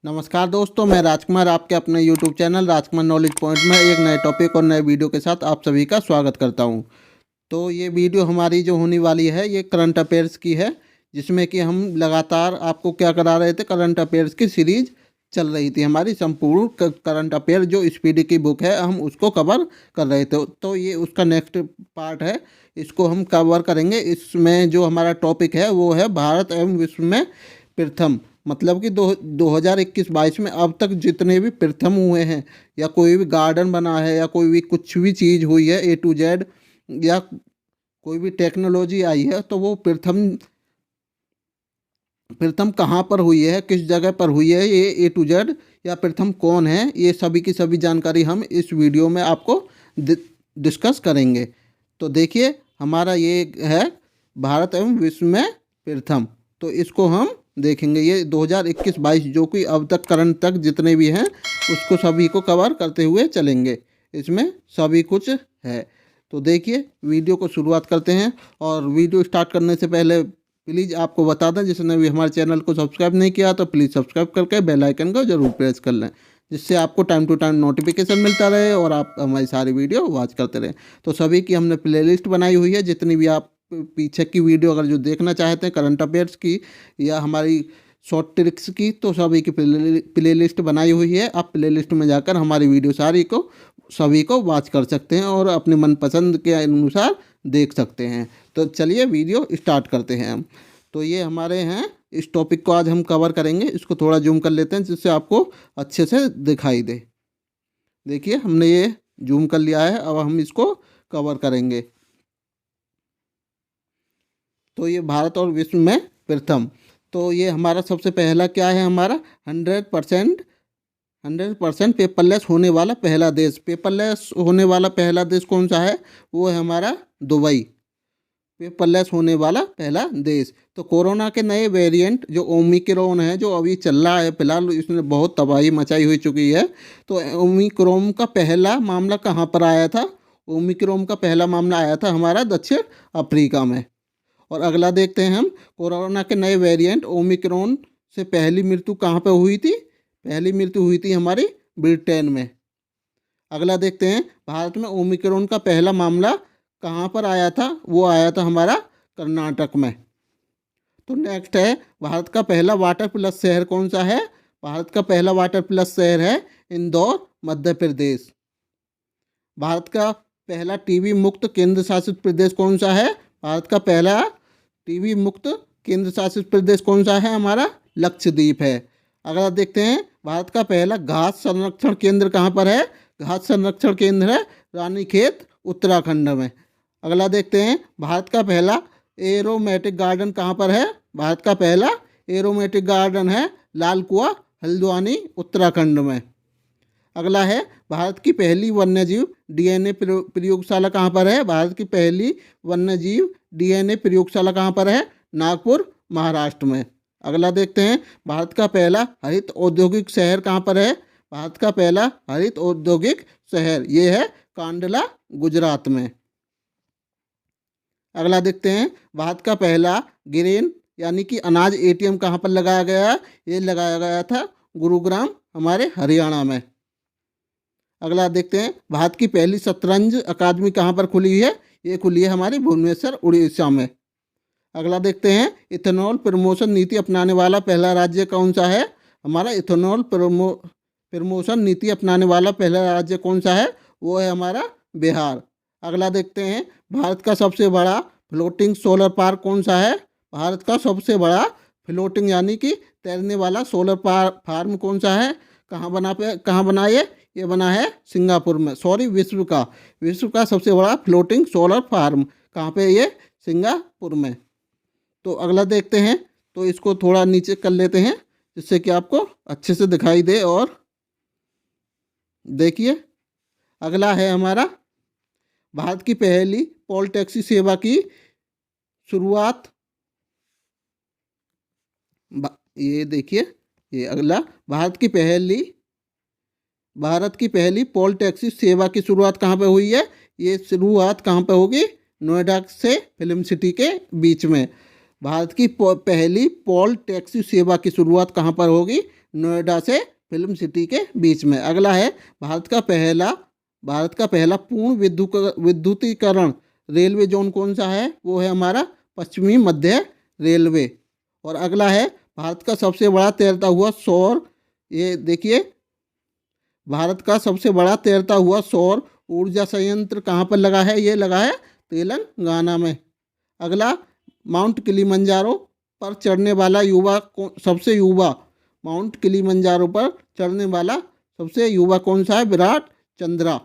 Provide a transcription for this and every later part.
नमस्कार दोस्तों, मैं राजकुमार आपके अपने YouTube चैनल राजकुमार नॉलेज पॉइंट में एक नए टॉपिक और नए वीडियो के साथ आप सभी का स्वागत करता हूं। तो ये वीडियो हमारी जो होने वाली है ये करंट अफेयर्स की है, जिसमें कि हम लगातार आपको क्या करा रहे थे, करंट अफेयर्स की सीरीज चल रही थी। हमारी संपूर्ण करंट अफेयर जो स्पीडी की बुक है हम उसको कवर कर रहे थे। तो ये उसका नेक्स्ट पार्ट है, इसको हम कवर करेंगे। इसमें जो हमारा टॉपिक है वो है भारत एवं विश्व में प्रथम, मतलब कि 2021-22 में अब तक जितने भी प्रथम हुए हैं, या कोई भी गार्डन बना है, या कोई भी कुछ भी चीज़ हुई है A to Z, या कोई भी टेक्नोलॉजी आई है, तो वो प्रथम प्रथम कहाँ पर हुई है, किस जगह पर हुई है, ये A to Z या प्रथम कौन है, ये सभी की सभी जानकारी हम इस वीडियो में आपको डिस्कस करेंगे। तो देखिए, हमारा ये है भारत एवं विश्व में प्रथम, तो इसको हम देखेंगे। ये 2021-22 जो कि अब तक करंट तक जितने भी हैं उसको सभी को कवर करते हुए चलेंगे, इसमें सभी कुछ है। तो देखिए, वीडियो को शुरुआत करते हैं। और वीडियो स्टार्ट करने से पहले प्लीज़ आपको बता दें, जिसने भी हमारे चैनल को सब्सक्राइब नहीं किया तो प्लीज़ सब्सक्राइब करके बेल आइकन को ज़रूर प्रेस कर लें, जिससे आपको टाइम टू टाइम नोटिफिकेशन मिलता रहे और आप हमारी सारी वीडियो वॉच करते रहें। तो सभी की हमने प्लेलिस्ट बनाई हुई है, जितनी भी आप पीछे की वीडियो अगर जो देखना चाहते हैं करंट अफेयर्स की या हमारी शॉर्ट ट्रिक्स की, तो सभी की प्लेलिस्ट बनाई हुई है। आप प्लेलिस्ट में जाकर हमारी वीडियो सभी को वॉच कर सकते हैं और अपने मनपसंद के अनुसार देख सकते हैं। तो चलिए वीडियो स्टार्ट करते हैं हम। तो ये हमारे हैं, इस टॉपिक को आज हम कवर करेंगे। इसको थोड़ा जूम कर लेते हैं जिससे आपको अच्छे से दिखाई दे। देखिए, हमने ये जूम कर लिया है, अब हम इसको कवर करेंगे। तो ये भारत और विश्व में प्रथम, तो ये हमारा सबसे पहला क्या है, हमारा 100% पेपरलेस होने वाला पहला देश। पेपरलेस होने वाला पहला देश कौन सा है, वो है हमारा दुबई, पेपरलेस होने वाला पहला देश। तो कोरोना के नए वेरिएंट जो ओमिक्रॉन है, जो अभी चल रहा है फिलहाल, इसने बहुत तबाही मचाई हुई चुकी है। तो ओमिक्रॉन का पहला मामला कहाँ पर आया था, ओमिक्रॉन का पहला मामला आया था हमारा दक्षिण अफ्रीका में। और अगला देखते हैं हम, कोरोना के नए वेरिएंट ओमिक्रॉन से पहली मृत्यु कहाँ पे हुई थी, पहली मृत्यु हुई थी हमारी ब्रिटेन में। अगला देखते हैं, भारत में ओमिक्रॉन का पहला मामला कहाँ पर आया था, वो आया था हमारा कर्नाटक में। तो नेक्स्ट है, भारत का पहला वाटर प्लस शहर कौन सा है, भारत का पहला वाटर प्लस शहर है इंदौर, मध्य प्रदेश। भारत का पहला टीबी मुक्त केंद्र शासित प्रदेश कौन सा है, भारत का पहला टीबी मुक्त केंद्र शासित प्रदेश कौन सा है, हमारा लक्षद्वीप है। अगला देखते हैं, भारत का पहला घास संरक्षण केंद्र कहाँ पर है, घास संरक्षण केंद्र है रानीखेत, उत्तराखंड में। अगला देखते हैं, भारत का पहला एरोमेटिक गार्डन कहाँ पर है, भारत का पहला एरोमेटिक गार्डन है लाल कुआं, हल्द्वानी, उत्तराखंड में। अगला है, भारत की पहली वन्यजीव डीएनए प्रयोगशाला कहाँ पर है, भारत की पहली वन्यजीव डीएनए प्रयोगशाला कहाँ पर है, नागपुर, महाराष्ट्र में। अगला देखते हैं, भारत का पहला हरित औद्योगिक शहर कहाँ पर है, भारत का पहला हरित औद्योगिक शहर ये है कांडला, गुजरात में। अगला देखते हैं, भारत का पहला ग्रेन यानी कि अनाज एटीएम कहाँ पर लगाया गया, ये लगाया गया था गुरुग्राम, हमारे हरियाणा में। अगला देखते हैं, भारत की पहली शतरंज अकादमी कहाँ पर खुली है, ये खुली है हमारी भुवनेश्वर, उड़ीसा में। अगला देखते हैं, इथेनॉल प्रमोशन नीति अपनाने वाला पहला राज्य कौन सा है, हमारा इथेनॉल प्रमोशन नीति अपनाने वाला पहला राज्य कौन सा है, वो है हमारा बिहार। अगला देखते हैं, भारत का सबसे बड़ा फ्लोटिंग सोलर पार्क कौन सा है, भारत का सबसे बड़ा फ्लोटिंग यानी कि तैरने वाला सोलर फार्म कौन सा है, कहाँ बना ये बना है सिंगापुर में। सॉरी, विश्व का सबसे बड़ा फ्लोटिंग सोलर फार्म कहाँ पे, ये सिंगापुर में। तो अगला देखते हैं, तो इसको थोड़ा नीचे कर लेते हैं जिससे कि आपको अच्छे से दिखाई दे। और देखिए, अगला है हमारा, भारत की पहली पोल टैक्सी सेवा की शुरुआत, ये देखिए, ये अगला, भारत की पहली पोल टैक्सी सेवा की शुरुआत कहाँ पे हुई है, ये शुरुआत कहाँ पे होगी, नोएडा से फिल्म सिटी के बीच में। भारत की पहली पोल टैक्सी सेवा की शुरुआत कहाँ पर होगी, नोएडा से फिल्म सिटी के बीच में। अगला है भारत का पहला पूर्ण विद्युतीकरण रेलवे जोन कौन सा है? वो है हमारा पश्चिमी मध्य रेलवे। और अगला है भारत का सबसे बड़ा तैरता हुआ सौर, ये देखिए, भारत का सबसे बड़ा तैरता हुआ सौर ऊर्जा संयंत्र कहाँ पर लगा है? ये लगा है तेलंगाना में। अगला, माउंट किलिमंजारो पर चढ़ने वाला सबसे युवा माउंट किलिमंजारो पर चढ़ने वाला सबसे युवा कौन सा है? विराट चंद्रा।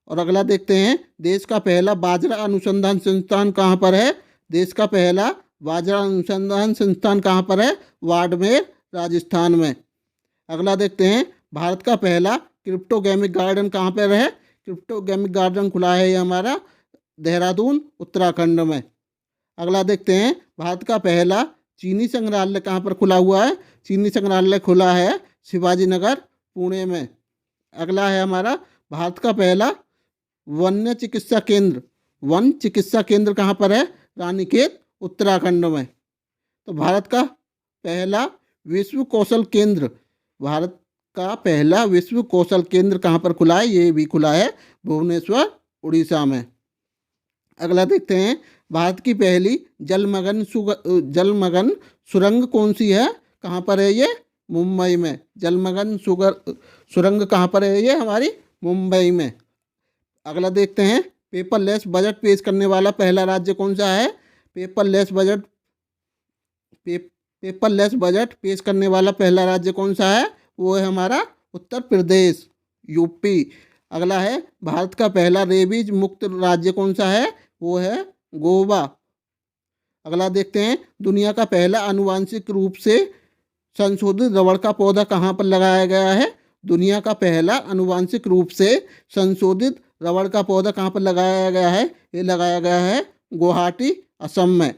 और अगला देखते हैं, देश का पहला बाजरा अनुसंधान संस्थान कहाँ पर है? देश का पहला बाजरा अनुसंधान संस्थान कहाँ पर है? बाड़मेर, राजस्थान में। अगला देखते हैं, भारत का पहला क्रिप्टोगेमिक गार्डन कहाँ पर है? क्रिप्टोगेमिक गार्डन खुला है ये हमारा देहरादून, उत्तराखंड में। अगला देखते हैं, भारत का पहला चीनी संग्रहालय कहाँ पर खुला हुआ है? चीनी संग्रहालय खुला है शिवाजी नगर, पुणे में। अगला है हमारा, भारत का पहला वन चिकित्सा केंद्र कहाँ पर है? रानीखेत, उत्तराखंड में। तो भारत का पहला विश्व कौशल केंद्र कहाँ पर खुला है? ये भी खुला है भुवनेश्वर, उड़ीसा में। अगला देखते हैं, भारत की पहली जलमग्न सुरंग कौन सी है? कहाँ पर है ये? मुंबई में। जलमग्न सुरंग कहाँ पर है? ये हमारी मुंबई में। अगला देखते हैं, पेपरलेस बजट पेश करने वाला पहला राज्य कौन सा है? पेपरलेस बजट पेश करने वाला पहला राज्य कौन सा है? वो है हमारा उत्तर प्रदेश, यूपी। अगला है, भारत का पहला रेबीज मुक्त राज्य कौन सा है? वो है गोवा। अगला देखते हैं, दुनिया का पहला आनुवांशिक रूप से संशोधित रबड़ का पौधा कहाँ पर लगाया गया है? दुनिया का पहला आनुवांशिक रूप से संशोधित रबड़ का पौधा कहाँ पर लगाया गया है? ये लगाया गया है गुवाहाटी, असम में।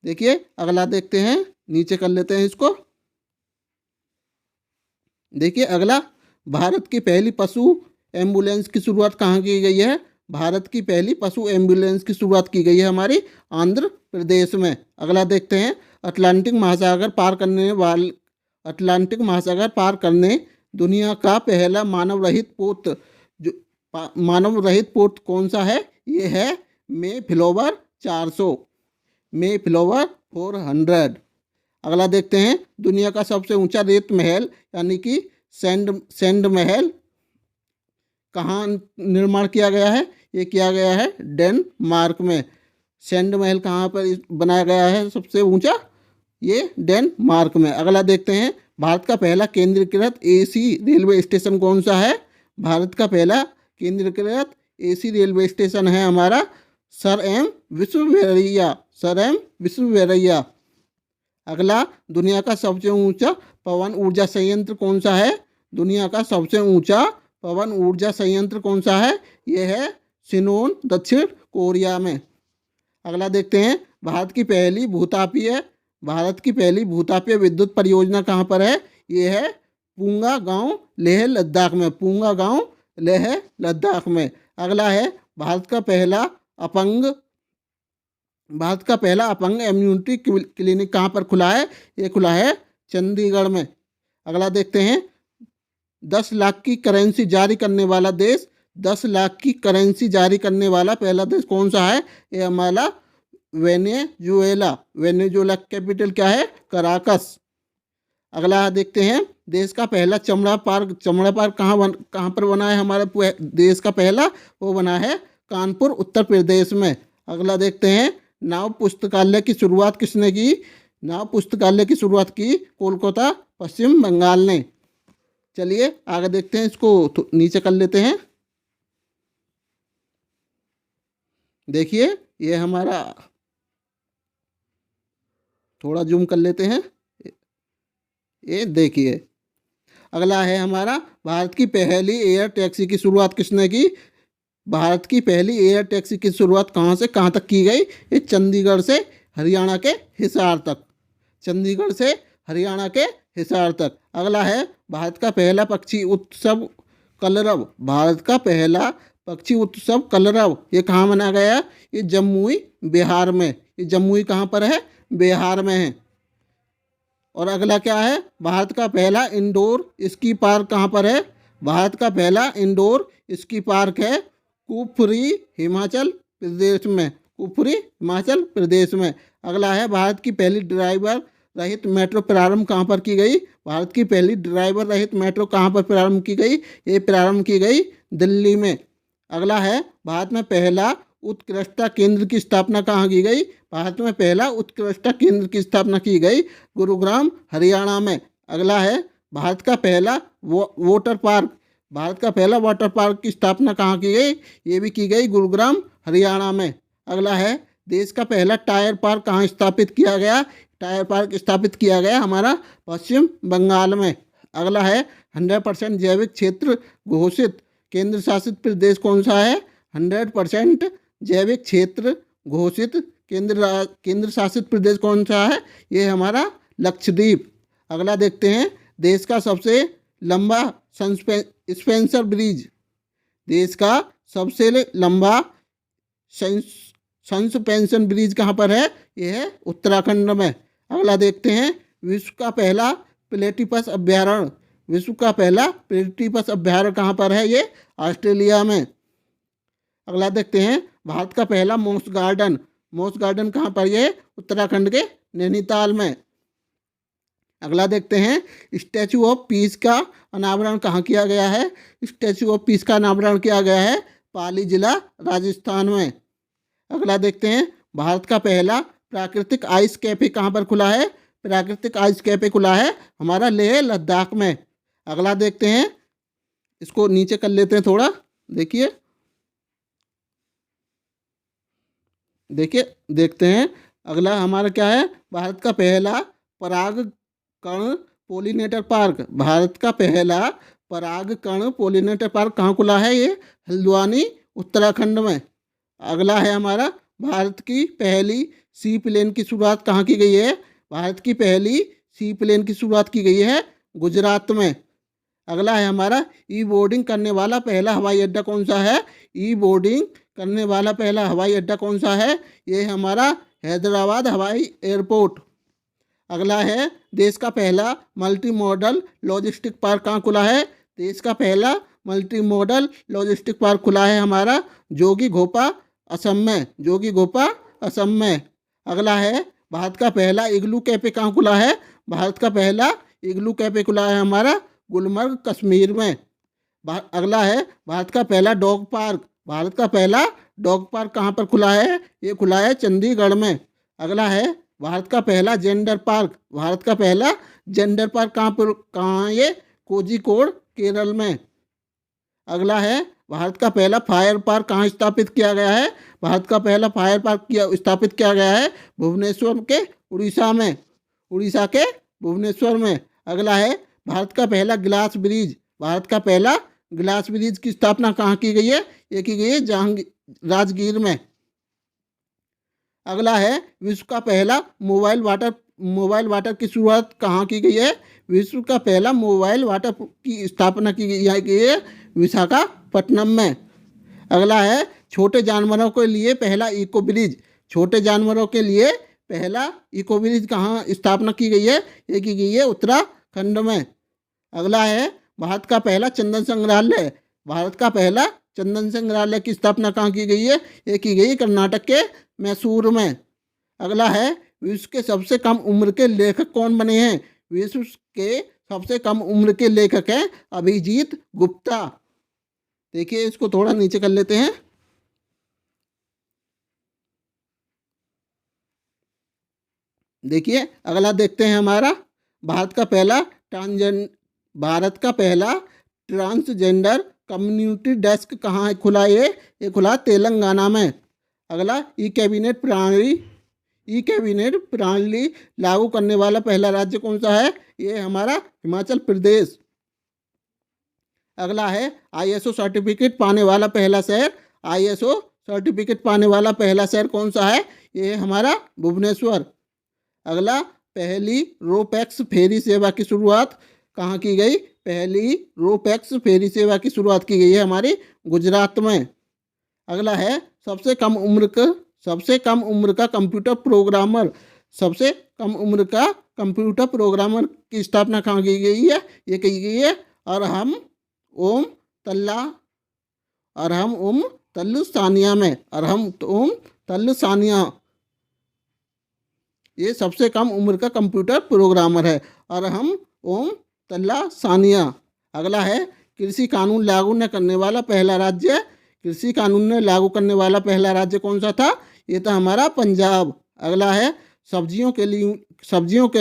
देखिए, अगला देखते हैं, नीचे कर लेते हैं इसको। देखिए अगला, भारत की पहली पशु एम्बुलेंस की शुरुआत कहाँ की गई है? भारत की पहली पशु एम्बुलेंस की शुरुआत की गई है हमारी आंध्र प्रदेश में। अगला देखते हैं, अटलांटिक महासागर पार करने दुनिया का पहला मानव रहित पोत कौन सा है? ये है मेफ्लावर 400। अगला देखते हैं, दुनिया का सबसे ऊंचा रेत महल यानी कि सैंड महल कहाँ निर्माण किया गया है? ये किया गया है डेनमार्क में। सैंड महल कहाँ पर बनाया गया है सबसे ऊंचा? ये डेनमार्क में। अगला देखते हैं, भारत का पहला केंद्रीकृत एसी रेलवे स्टेशन कौन सा है? भारत का पहला केंद्रीकृत एसी रेलवे स्टेशन है हमारा सर एम विश्वेश्वरैया। अगला, दुनिया का सबसे ऊंचा पवन ऊर्जा संयंत्र कौन सा है? दुनिया का सबसे ऊंचा पवन ऊर्जा संयंत्र कौन सा है? ये है सिनोन, दक्षिण कोरिया में। अगला देखते हैं, भारत की पहली भूतापीय विद्युत परियोजना कहाँ पर है? ये है पूंगा गांव, लेह लद्दाख में। अगला है, भारत का पहला अपंग इम्यूनिटी क्लिनिक कहाँ पर खुला है? ये खुला है चंडीगढ़ में। अगला देखते हैं, 10 लाख की करेंसी जारी करने वाला पहला देश कौन सा है? ये हमारा वेनेजुएला कैपिटल क्या है? कराकस। अगला देखते हैं, देश का पहला चमड़ा पार्क कहाँ पर बना है? हमारे देश का पहला वो बना है कानपुर, उत्तर प्रदेश में। अगला देखते हैं, नाव पुस्तकालय की शुरुआत किसने की? नाव पुस्तकालय की शुरुआत की कोलकाता, पश्चिम बंगाल ने। चलिए आगे देखते हैं, इसको नीचे कर लेते हैं। देखिए, ये हमारा, थोड़ा जूम कर लेते हैं, ये देखिए। अगला है हमारा, भारत की पहली एयर टैक्सी की शुरुआत किसने की? भारत की पहली एयर टैक्सी की शुरुआत कहाँ से कहाँ तक की गई? ये चंडीगढ़ से हरियाणा के हिसार तक। अगला है, भारत का पहला पक्षी उत्सव कलरव ये कहाँ मनाया गया? ये जम्मू, बिहार में। ये जम्मू कहाँ पर है? बिहार में है। और अगला क्या है, भारत का पहला इंडोर स्की पार्क कहाँ पर है? भारत का पहला इंडोर स्की पार्क है कुफरी, हिमाचल प्रदेश में। कुफरी, हिमाचल प्रदेश में। अगला है, भारत की पहली ड्राइवर रहित मेट्रो प्रारंभ कहाँ पर की गई? भारत की पहली ड्राइवर रहित मेट्रो कहाँ पर प्रारंभ की गई? ये प्रारंभ की गई दिल्ली में। अगला है, भारत में पहला उत्कृष्टता केंद्र की स्थापना कहाँ की गई? भारत में पहला उत्कृष्टता केंद्र की स्थापना की गई गुरुग्राम, हरियाणा में। अगला है, भारत का पहला वाटर पार्क, भारत का पहला वाटर पार्क की स्थापना कहाँ की गई? ये भी की गई गुरुग्राम, हरियाणा में। अगला है, देश का पहला टायर पार्क कहाँ स्थापित किया गया? टायर पार्क स्थापित किया गया हमारा पश्चिम बंगाल में। अगला है, 100% जैविक क्षेत्र घोषित केंद्र शासित प्रदेश कौन सा है? 100% जैविक क्षेत्र घोषित केंद्र शासित प्रदेश कौन सा है? ये हमारा लक्षद्वीप। अगला देखते हैं, देश का सबसे लंबा सस्पेंशन ब्रिज, देश का सबसे लंबा सस्पेंशन ब्रिज कहाँ पर है? ये है उत्तराखंड में। अगला देखते हैं, विश्व का पहला प्लेटिपस अभ्यारण्य, विश्व का पहला प्लेटिपस अभ्यारण्य कहाँ पर है? ये ऑस्ट्रेलिया में। अगला देखते हैं, भारत का पहला मोस गार्डन, मोस गार्डन कहाँ पर? ये उत्तराखंड के नैनीताल में। अगला देखते हैं, स्टैचू ऑफ पीस का अनावरण कहाँ किया गया है? स्टैचू ऑफ पीस का अनावरण किया गया है पाली जिला, राजस्थान में। अगला देखते हैं, भारत का पहला प्राकृतिक आइस कैफे कहाँ पर खुला है? प्राकृतिक आइस कैफे खुला है हमारा लेह लद्दाख में। अगला देखते हैं, इसको नीचे कर लेते हैं थोड़ा, देखिए देखते हैं। अगला हमारा क्या है, भारत का पहला पराग कण पोलिनेटर पार्क, भारत का पहला पराग कण पोलिनेटर पार्क कहाँ खुला है? ये हल्द्वानी, उत्तराखंड में। अगला है हमारा, भारत की पहली सी प्लेन की शुरुआत कहाँ की गई है? भारत की पहली सी प्लेन की शुरुआत की गई है गुजरात में। अगला है हमारा, ई बोर्डिंग करने वाला पहला हवाई अड्डा कौन सा है? ई बोर्डिंग करने वाला पहला हवाई अड्डा कौन सा है? ये हमारा हैदराबाद हवाई एयरपोर्ट। अगला है, देश का पहला मल्टी मॉडल लॉजिस्टिक पार्क कहाँ खुला है? देश का पहला मल्टी मॉडल लॉजिस्टिक पार्क खुला है हमारा जोगी घोपा, असम में। जोगी घोपा, असम में। अगला है, भारत का पहला इग्लू कैफे कहाँ खुला है? भारत का पहला इग्लू कैफे खुला है हमारा गुलमर्ग, कश्मीर में। अगला है, भारत का पहला डॉग पार्क, भारत का पहला डॉग पार्क कहाँ पर खुला है? ये खुला है चंडीगढ़ में। अगला है, भारत का पहला जेंडर पार्क, भारत का पहला जेंडर पार्क कहाँ? ये कोझिकोड, केरल में। अगला है, भारत का पहला फायर पार्क कहाँ स्थापित किया गया है? भारत का पहला फायर पार्क स्थापित किया गया है भुवनेश्वर के, उड़ीसा में। उड़ीसा के भुवनेश्वर में। अगला है, भारत का पहला ग्लास ब्रिज, भारत का पहला ग्लास ब्रिज की स्थापना कहाँ की गई है? ये की गई है राजगीर में। अगला है, विश्व का पहला मोबाइल वाटर की शुरुआत कहाँ की गई है? विश्व का पहला मोबाइल वाटर की स्थापना की गई है विशाखापट्टनम में। अगला है, छोटे जानवरों के लिए पहला इको ब्रिज, छोटे जानवरों के लिए पहला इको ब्रिज कहाँ स्थापना की गई है? ये की गई है उत्तराखंड में। अगला है, भारत का पहला चंदन संग्रहालय, भारत का पहला चंदन संग्रहालय की स्थापना कहाँ की गई है? ये की गई कर्नाटक के मैसूर में। अगला है, विश्व के सबसे कम उम्र के लेखक कौन बने हैं? विश्व के सबसे कम उम्र के लेखक हैं अभिजीत गुप्ता। देखिए, इसको थोड़ा नीचे कर लेते हैं। देखिए, अगला देखते हैं हमारा, भारत का पहला ट्रांसजेंडर कम्युनिटी डेस्क कहाँ खुला? ये खुला तेलंगाना में। अगला, ई कैबिनेट प्रणाली लागू करने वाला पहला राज्य कौन सा है? ये हमारा हिमाचल प्रदेश। अगला है, आईएसओ सर्टिफिकेट पाने वाला पहला शहर, आईएसओ सर्टिफिकेट पाने वाला पहला शहर कौन सा है? ये हमारा भुवनेश्वर। अगला, पहली रोपैक्स फेरी सेवा की शुरुआत कहाँ की गई? पहली रोपैक्स फेरी सेवा की शुरुआत की गई है हमारी गुजरात में। अगला है, सबसे कम उम्र का कंप्यूटर प्रोग्रामर सबसे कम उम्र का कंप्यूटर प्रोग्रामर की स्थापना कहाँ की गई है? ये की गई है अरहम ओम तल्ला अरहम ओम तल्लु सानिया में। अरहम ओम तल्लु सानिया ये सबसे कम उम्र का कंप्यूटर प्रोग्रामर है, अरहम ओम तल्ला सानिया। अगला है कृषि कानून लागू न करने वाला पहला राज्य। कृषि कानून ने लागू करने वाला पहला राज्य कौन सा था? ये था हमारा पंजाब। अगला है सब्जियों के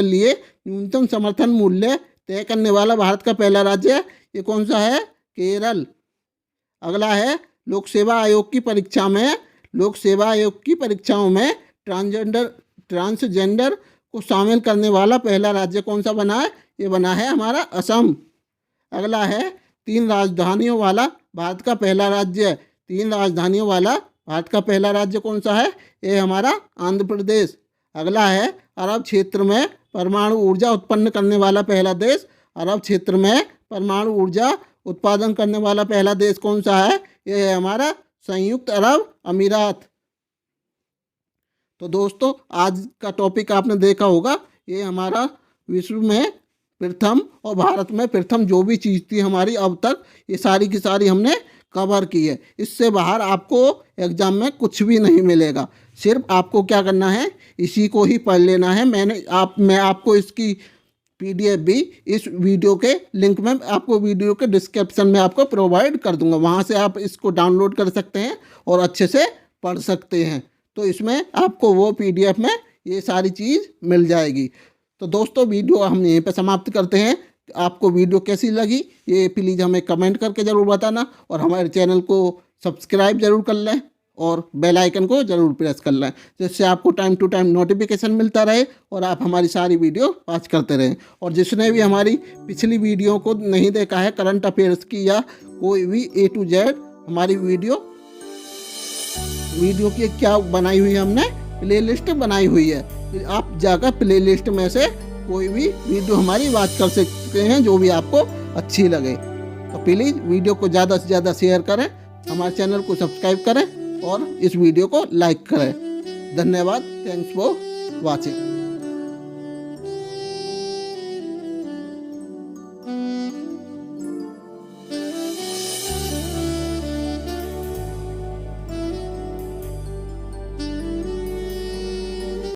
लिए न्यूनतम समर्थन मूल्य तय करने वाला भारत का पहला राज्य ये कौन सा है? केरल। अगला है लोक सेवा आयोग की परीक्षाओं में ट्रांसजेंडर को शामिल करने वाला पहला राज्य कौन सा बना है? ये बना है हमारा असम। अगला है 3 राजधानियों वाला भारत का पहला राज्य। 3 राजधानियों वाला भारत का पहला राज्य कौन सा है? ये हमारा आंध्र प्रदेश। अगला है अरब क्षेत्र में परमाणु ऊर्जा उत्पन्न करने वाला पहला देश। अरब क्षेत्र में परमाणु ऊर्जा उत्पादन करने वाला पहला देश कौन सा है? ये है हमारा संयुक्त अरब अमीरात। तो दोस्तों आज का टॉपिक आपने देखा होगा, ये हमारा विश्व में प्रथम और भारत में प्रथम जो भी चीज़ थी हमारी अब तक, ये सारी की सारी हमने कवर की है। इससे बाहर आपको एग्जाम में कुछ भी नहीं मिलेगा। सिर्फ आपको क्या करना है, इसी को ही पढ़ लेना है। मैं आपको इसकी PDF भी इस वीडियो के लिंक में आपको वीडियो के डिस्क्रिप्शन में आपको प्रोवाइड कर दूंगा। वहाँ से आप इसको डाउनलोड कर सकते हैं और अच्छे से पढ़ सकते हैं। तो इसमें आपको वो PDF में ये सारी चीज़ मिल जाएगी। तो दोस्तों वीडियो हम यहीं पे समाप्त करते हैं। आपको वीडियो कैसी लगी ये प्लीज़ हमें कमेंट करके ज़रूर बताना, और हमारे चैनल को सब्सक्राइब ज़रूर कर लें और बेल आइकन को ज़रूर प्रेस कर लें, जिससे आपको टाइम टू टाइम नोटिफिकेशन मिलता रहे और आप हमारी सारी वीडियो वॉच करते रहें। और जिसने भी हमारी पिछली वीडियो को नहीं देखा है करंट अफेयर्स की या कोई भी A to Z हमारी वीडियो की क्या बनाई हुई है, हमने प्लेलिस्ट बनाई हुई है। आप जाकर प्लेलिस्ट में से कोई भी वीडियो हमारी वॉच कर सकते हैं जो भी आपको अच्छी लगे। तो प्लीज़ वीडियो को ज़्यादा से ज़्यादा शेयर करें, हमारे चैनल को सब्सक्राइब करें और इस वीडियो को लाइक करें। धन्यवाद। Thanks for watching.